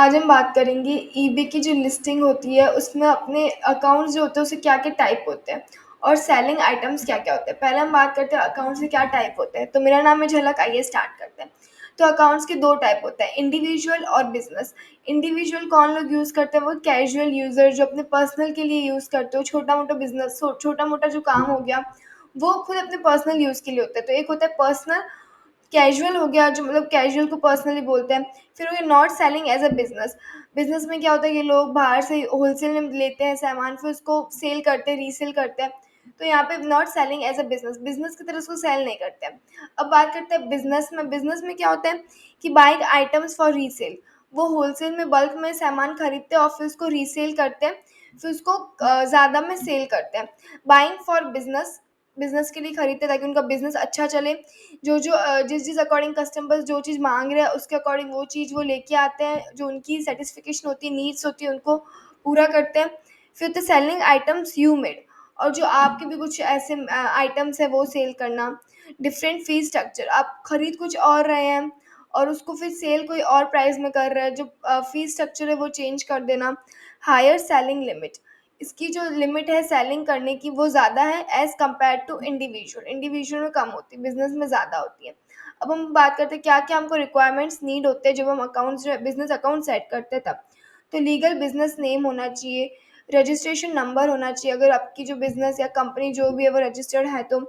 आज हम बात करेंगे ईबे की जो लिस्टिंग होती है उसमें अपने अकाउंट्स जो होते हैं उससे क्या-क्या टाइप होते हैं और सेलिंग आइटम्स क्या-क्या होते हैं। पहले हम बात करते हैं अकाउंट्स के क्या टाइप होते हैं। तो मेरा नाम है झलक, आइए स्टार्ट करते हैं। तो अकाउंट्स के 2 टाइप होते हैं, इंडिविजुअल और बिज़नेस। इंडिविजुअल कौन लोग यूज़ करते हैं? वो कैजुअल यूज़र जो अपने पर्सनल के लिए यूज़ करते हो, छोटा-मोटा बिज़नेस छोटा-मोटा जो काम हो गया, वो खुद अपने पर्सनल यूज़ के लिए होता है। तो एक होता है पर्सनल, कैजुअल हो गया जो मतलब कैजुअल को पर्सनली बोलते हैं। फिर हो गया not selling as a business. Business में क्या होता है कि लोग बाहर से होलसेल में लेते हैं सामान, फिर उसको सेल करते हैं, रीसेल करते हैं। तो यहाँ पे not selling as a business, business की तरह उसको सेल नहीं करते हैं। अब बात करते हैं बिजनेस में। बिजनेस में क्या होता है कि बाइंग आइटम्स फॉर रीसेल। वो होलसेल में बल्क में सामान खरीदते हैं और फिर उसको रीसेल करते हैं, फिर उसको ज़्यादा में सेल करते हैं। बाइंग फॉर बिजनेस, बिजनेस के लिए खरीदते हैं ताकि उनका बिजनेस अच्छा चले। जो जिस अकॉर्डिंग कस्टमर्स जो चीज़ माँग रहे हैं उसके अकॉर्डिंग वो चीज़ वो लेके आते हैं, जो उनकी सैटिस्फैक्शन होती है, नीड्स होती है, उनको पूरा करते हैं। फिर होता है सेलिंग आइटम्स यू मेड, और जो आपके भी कुछ ऐसे आइटम्स हैं वो सेल करना। डिफरेंट फी स्ट्रक्चर, आप खरीद कुछ और रहे हैं और उसको फिर सेल कोई और प्राइस में कर रहे हैं, जो फी स्ट्रक्चर है वो चेंज कर देना। हायर सेलिंग लिमिट, इसकी जो लिमिट है सेलिंग करने की वो ज़्यादा है as compared to individual. Individual में कम होती है, बिज़नेस में ज़्यादा होती है। अब हम बात करते हैं क्या-क्या हमको रिक्वायरमेंट्स नीड होते हैं जब हम अकाउंट्स जो है बिज़नेस अकाउंट सेट करते हैं तब। तो लीगल बिज़नेस नेम होना चाहिए, रजिस्ट्रेशन नंबर होना चाहिए अगर आपकी जो बिज़नेस या कंपनी जो भी है वो रजिस्टर्ड है तो।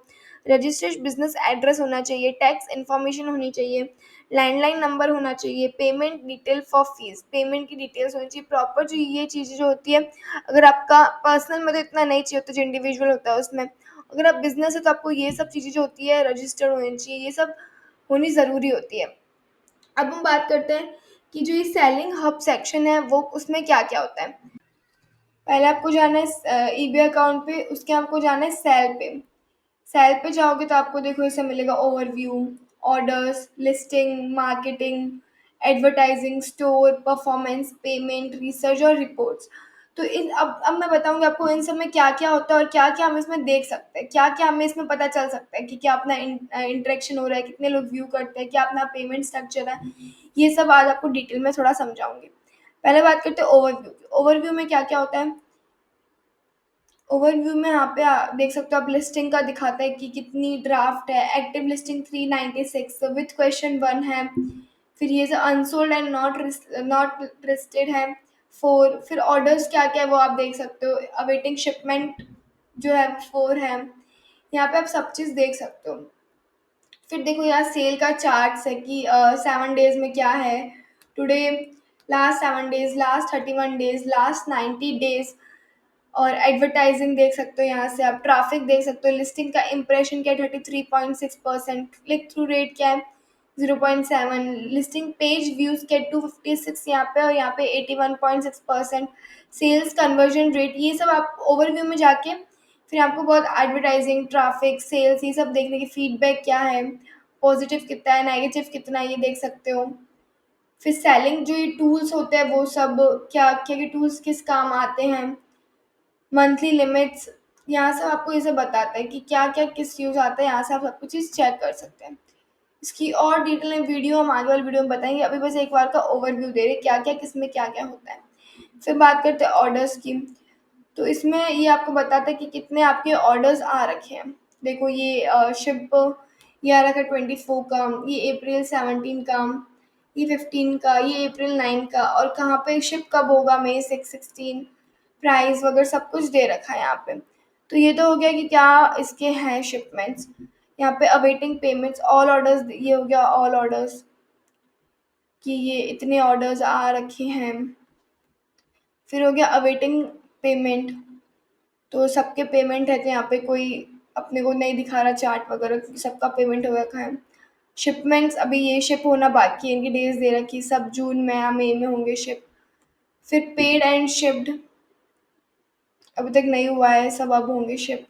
रजिस्टर्ड बिज़नेस एड्रेस होना चाहिए, टैक्स इन्फॉर्मेशन होनी चाहिए, लैंडलाइन नंबर होना चाहिए, payment detail for fees, payment की डिटेल्स होनी चाहिए प्रॉपर। जो ये चीज़ें जो होती है, अगर आपका पर्सनल में तो इतना नहीं चाहिए होता जो इंडिविजुअल होता है उसमें। अगर आप बिज़नेस है तो आपको ये सब चीज़ें जो होती है रजिस्टर्ड होनी चाहिए, ये सब होनी ज़रूरी होती है। अब हम बात करते हैं कि जो ये सेलिंग हब सेक्शन है वो उसमें क्या-क्या होता है। पहले आपको जाना है ईबे अकाउंट पे, उसके आपको जाना है सेल पे। सेल पे जाओगे तो आपको देखो ऐसा मिलेगा overview, orders, listing, marketing, advertising, store, performance, payment, research और रिपोर्ट्स। तो इन अब मैं बताऊँगी आपको इन सब में क्या-क्या होता है और क्या-क्या हम इसमें देख सकते हैं, क्या-क्या हमें इसमें पता चल सकता है कि क्या अपना इंटरेक्शन हो रहा है, कितने लोग व्यू करते हैं, क्या अपना पेमेंट स्ट्रक्चर है। ये सब आज आपको डिटेल में थोड़ा समझाऊँगी। पहले बात करते हैं ओवरव्यू की। ओवरव्यू में क्या-क्या होता है? ओवरव्यू में यहाँ पे देख सकते हो आप, लिस्टिंग का दिखाता है कि कितनी ड्राफ्ट है। एक्टिव लिस्टिंग 396 विथ क्वेश्चन 1 है। फिर ये जो अनसोल्ड एंड नॉट लिस्टेड है 4। फिर ऑर्डर्स क्या-क्या है वो आप देख सकते हो। अवेटिंग शिपमेंट जो है 4 है। यहाँ पे आप सब चीज़ देख सकते हो। फिर देखो यहाँ सेल का चार्ट्स है कि 7 डेज़ में क्या है, today, last 7 days, last 31 days, last 90 days. और एडवर्टाइजिंग देख सकते हो, यहाँ से आप ट्रैफिक देख सकते हो। लिस्टिंग का इम्प्रेशन क्या है 33.6%, क्लिक थ्रू रेट क्या है 0.7, लिस्टिंग पेज व्यूज के 256 यहाँ पे, और यहाँ पे 81.6%, सेल्स कन्वर्जन रेट। ये सब आप ओवरव्यू में जाके फिर आपको बहुत एडवर्टाइजिंग, ट्रैफिक, सेल्स ये सब देखने की, फीडबैक क्या है, पॉजिटिव कितना है, नेगेटिव कितना है, ये देख सकते हो। फिर सेलिंग जो ये टूल्स होते हैं वो सब क्या क्या के टूल्स किस काम आते हैं, मंथली लिमिट्स, यहाँ से आपको ये सब बताता है कि क्या-क्या किस यूज़ आता है, यहाँ से आप सब कुछ चीज़ चेक कर सकते हैं। इसकी और डिटेल में वीडियो हम आगे वाली वीडियो में बताएँगे, अभी बस एक बार का ओवरव्यू दे रहे हैं क्या-क्या किसमें क्या-क्या होता है। फिर बात करते हैं ऑर्डर्स की, तो इसमें ये आपको बताता है कि कितने आपके ऑर्डर्स आ रखे हैं। देखो ये शिप ये आ रखा है 24 का, ये अप्रैल 17 का, ये 15 का, ये अप्रैल 9 का, और कहाँ पे शिप कब होगा, मई 6, 16, प्राइस वगैरह सब कुछ दे रखा है यहाँ पे। तो ये तो हो गया कि क्या इसके हैं शिपमेंट्स। यहाँ पे अवेटिंग पेमेंट्स, ऑल ऑर्डर्स, ये हो गया ऑल ऑर्डर्स कि ये इतने ऑर्डर्स आ रखे हैं। फिर हो गया अवेटिंग पेमेंट, तो सबके पेमेंट है तो यहाँ पे कोई अपने को नहीं दिखा रहा चार्ट वगैरह, सबका पेमेंट हो रखा है। शिपमेंट्स अभी ये शिप होना बाकी है, इनकी डेज दे रखी, सब जून में या मई में होंगे शिप। फिर पेड एंड शिप्ड अभी तक नहीं हुआ है, सब अब होंगे शिप।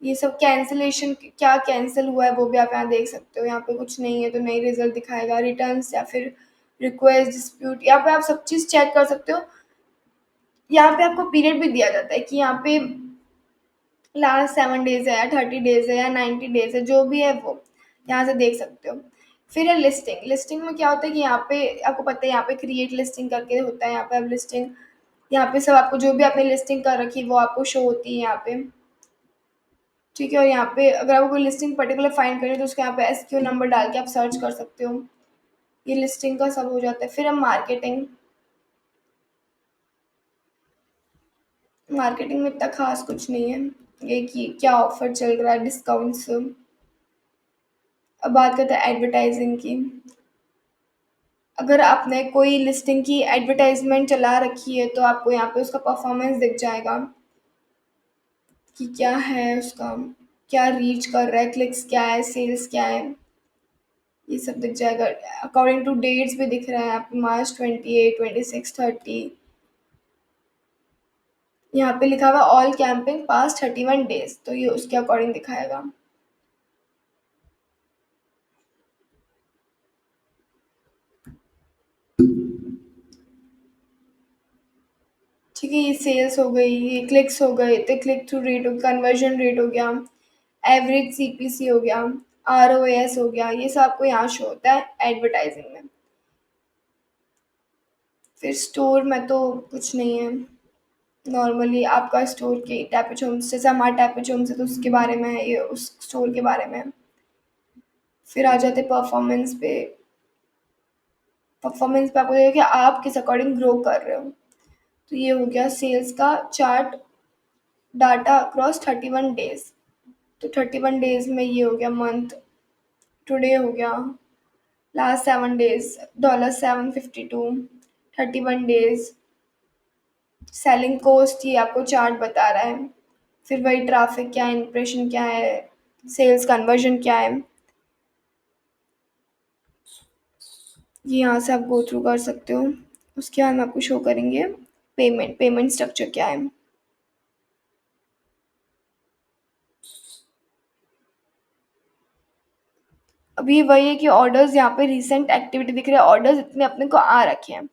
ये सब कैंसिलेशन क्या कैंसिल हुआ है वो भी आप यहाँ देख सकते हो। यहाँ पे कुछ नहीं है तो नहीं रिजल्ट दिखाएगा। रिटर्न्स या फिर रिक्वेस्ट, डिस्प्यूट, यहाँ पे आप सब चीज़ चेक कर सकते हो। यहाँ पे आपको पीरियड भी दिया जाता है कि यहाँ पे लास्ट 7 डेज़ है या 30 डेज़ है या 90 डेज़ है, जो भी है वो यहाँ से देख सकते हो। फिर है लिस्टिंग। लिस्टिंग में क्या होता है कि यहाँ पे आपको पता है, यहाँ पे क्रिएट लिस्टिंग करके होता है, यहाँ पे अब लिस्टिंग, यहाँ पे सब आपको जो भी आपने लिस्टिंग कर रखी है वो आपको शो होती है यहाँ पे। ठीक है, और यहाँ पे अगर आपको कोई लिस्टिंग पर्टिकुलर फाइंड करनी है तो उसके यहाँ पे एसक्यू नंबर डाल के आप सर्च कर सकते हो। ये लिस्टिंग का सब हो जाता है। फिर हम मार्केटिंग। मार्केटिंग में इतना खास कुछ नहीं है, ये कि क्या ऑफर चल रहा है, डिस्काउंट्स। अब बात करते हैं एडवर्टाइजिंग की। अगर आपने कोई लिस्टिंग की एडवर्टाइजमेंट चला रखी है तो आपको यहाँ पे उसका परफॉर्मेंस दिख जाएगा कि क्या है उसका, क्या रीच कर रहा है, क्लिक्स क्या है, सेल्स क्या है, ये सब दिख जाएगा। अकॉर्डिंग टू डेट्स भी दिख रहा है आपको, March 28, 26, 30। यहाँ पे लिखा हुआ ऑल कैंपिंग पास 31 डेज, तो ये उसके अकॉर्डिंग दिखाएगा। ठीक है, ये सेल्स हो गई, ये क्लिक्स हो गए, तो क्लिक थ्रू रेट हो गया, कन्वर्जन रेट हो गया, एवरेज सीपीसी हो गया, आरओएस हो गया, ये सब आपको यहाँ शो होता है एडवर्टाइजिंग में। फिर स्टोर में तो कुछ नहीं है, नॉर्मली आपका स्टोर के टैपेज होम्स, जैसे हमारा टैपेज होम्स है तो उसके बारे में है, ये उस स्टोर के बारे में है। फिर आ जाते परफॉर्मेंस पे। परफॉर्मेंस पे आपको देखिए कि आप किस अकॉर्डिंग ग्रो कर रहे हो। तो ये हो गया सेल्स का चार्ट, डाटा अक्रॉस 31 डेज। तो 31 डेज में ये हो गया मंथ, टुडे हो गया, last 7 days, $752, 31 days. Selling cost ये आपको चार्ट बता रहा है। फिर वही ट्रैफिक क्या है, इंप्रेशन क्या है, सेल्स कन्वर्जन क्या है, ये यहाँ से आप गो थ्रू कर सकते हो। उसके बाद हम आपको शो करेंगे पेमेंट, पेमेंट स्ट्रक्चर क्या है। अभी वही है कि ऑर्डर्स, यहाँ पे रिसेंट एक्टिविटी दिख रही है, ऑर्डर्स इतने अपने को आ रखे हैं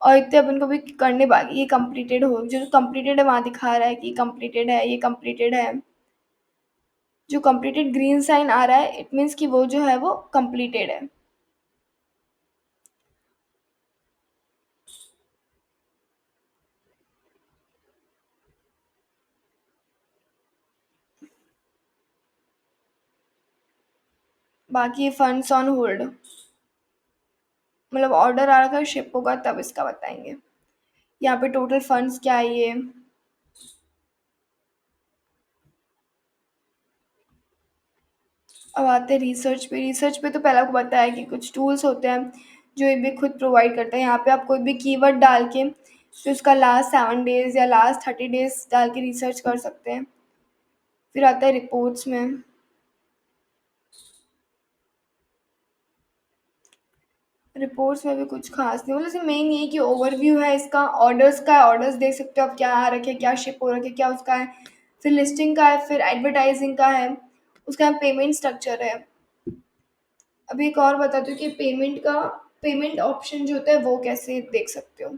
और इतने अपन को भी करने बाकी, ये कंप्लीटेड हो, जो कंप्लीटेड है वहाँ दिखा रहा है कि कंप्लीटेड है, ये कंप्लीटेड है। जो कंप्लीटेड ग्रीन साइन आ रहा है इट मीन्स कि वो जो है वो कंप्लीटेड है। बाकी फंड्स ऑन होल्ड, मतलब ऑर्डर आ रखा है, शिप होगा तब इसका बताएंगे। यहाँ पे टोटल फंड्स क्या है ये। अब आते हैं रिसर्च पे। रिसर्च पे तो पहले आपको बताया कि कुछ टूल्स होते हैं जो ये भी खुद प्रोवाइड करता है। यहाँ पे आप कोई भी कीवर्ड डाल के फिर उसका लास्ट 7 डेज या लास्ट 30 डेज डाल के रिसर्च कर सकते हैं। फिर आता है रिपोर्ट्स में। रिपोर्ट्स में भी कुछ खास नहीं, मतलब मेन ये कि ओवरव्यू है इसका, ऑर्डर्स का, ऑर्डर्स देख सकते हो आप क्या आ रखे, क्या शिप हो रखे, क्या उसका है। फिर लिस्टिंग का है, फिर एडवर्टाइजिंग का है, उसका पेमेंट स्ट्रक्चर है। अभी एक और बता दूं कि पेमेंट का, पेमेंट ऑप्शन जो होता है वो कैसे देख सकते हो।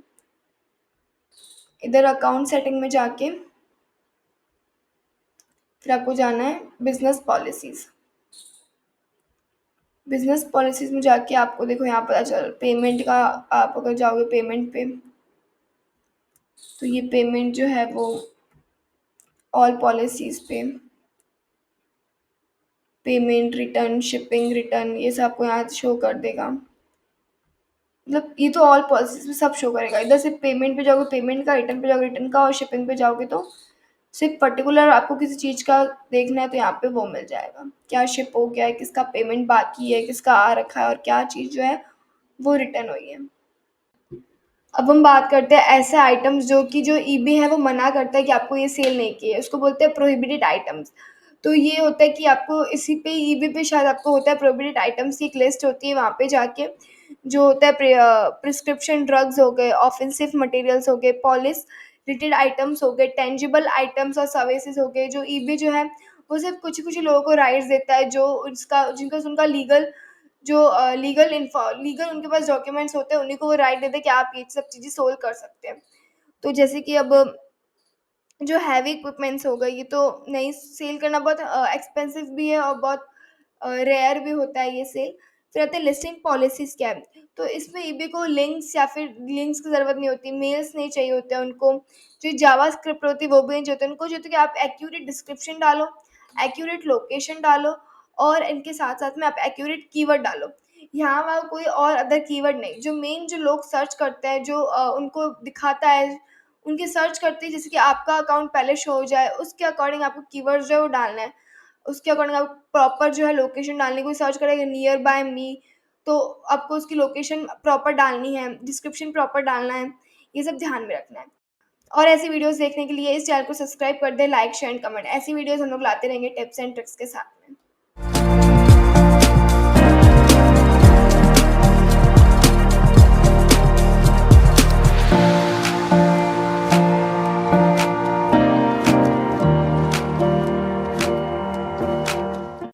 इधर अकाउंट सेटिंग में जाके फिर आपको जाना है बिजनेस पॉलिसीज। बिजनेस पॉलिसीज में जाके आपको देखो यहाँ पता चल पेमेंट का, आप अगर जाओगे पेमेंट पे तो ये पेमेंट जो है वो ऑल पॉलिसीज पे, पेमेंट, रिटर्न, शिपिंग रिटर्न, ये सब आपको यहाँ शो कर देगा। मतलब ये तो ऑल पॉलिसीज में सब शो करेगा। इधर सिर्फ पेमेंट पे जाओगे पेमेंट का, रिटर्न पे जाओगे रिटर्न का, और शिपिंग पे जाओगे तो सिर्फ पर्टिकुलर आपको किसी चीज़ का देखना है तो यहाँ पे वो मिल जाएगा, क्या शिप हो गया है, किसका पेमेंट बाकी है, किसका आ रखा है, और क्या चीज़ जो है वो रिटर्न हुई है। अब हम बात करते हैं ऐसे आइटम्स जो कि जो ईबे है वो मना करता है कि आपको ये सेल नहीं किए, उसको बोलते हैं प्रोहिबिटेड आइटम्स। तो ये होता है कि आपको इसी पे ईबे पे शायद आपको होता है प्रोहिबिटेड आइटम्स की एक लिस्ट होती है, वहाँ पे जाके जो होता है प्रिस्क्रिप्शन ड्रग्स हो गए, ऑफेंसिव मटेरियल्स हो गए, पॉलिश रिलेटेड आइटम्स हो गए, टेंजिबल आइटम्स और सर्विसेज हो गए। जो ईबे जो है वो सिर्फ कुछ कुछ लोगों को राइट्स देता है, जो उसका जिनका उनका लीगल, जो लीगल उनके पास डॉक्यूमेंट्स होते हैं, उन्हीं को वो राइट देते हैं कि आप ये सब चीज़ें सोल्व कर सकते हैं। तो जैसे कि अब जो हैवी इक्विपमेंट्स हो गए, ये तो नहीं सेल करना, बहुत एक्सपेंसिव भी है और बहुत रेयर भी होता है ये सेल। फिर आते हैं लिस्टिंग पॉलिसीज़ क्या है, तो इसमें ईबे को लिंक्स की ज़रूरत नहीं होती, मेल्स नहीं चाहिए होते हैं उनको, जो जावास्क्रिप्ट होती है वो भी नहीं चाहिए होती, उनको जो होता है कि आप एक्यूरेट डिस्क्रिप्शन डालो, एक्यूरेट लोकेशन डालो और इनके साथ-साथ में आप एक्यूरेट कीवर्ड डालो। यहाँ-वहाँ कोई और अदर कीवर्ड नहीं, जो मेन जो लोग सर्च करते हैं, जो उनको दिखाता है, उनकी सर्च करते हैं जैसे कि आपका अकाउंट पहले शो हो जाए, उसके अकॉर्डिंग आपको कीवर्ड्स जो है वो डालना है। उसके अकॉर्डिंग आपको प्रॉपर जो है लोकेशन डालनी है, कोई सर्च करेगा नियर बाय मी, तो आपको उसकी लोकेशन प्रॉपर डालनी है, डिस्क्रिप्शन प्रॉपर डालना है, ये सब ध्यान में रखना है। और ऐसी वीडियोज़ देखने के लिए इस चैनल को सब्सक्राइब कर दें, लाइक, शेयर एंड कमेंट। ऐसी वीडियोज़ हम लोग लाते रहेंगे टिप्स एंड ट्रिक्स के साथ में।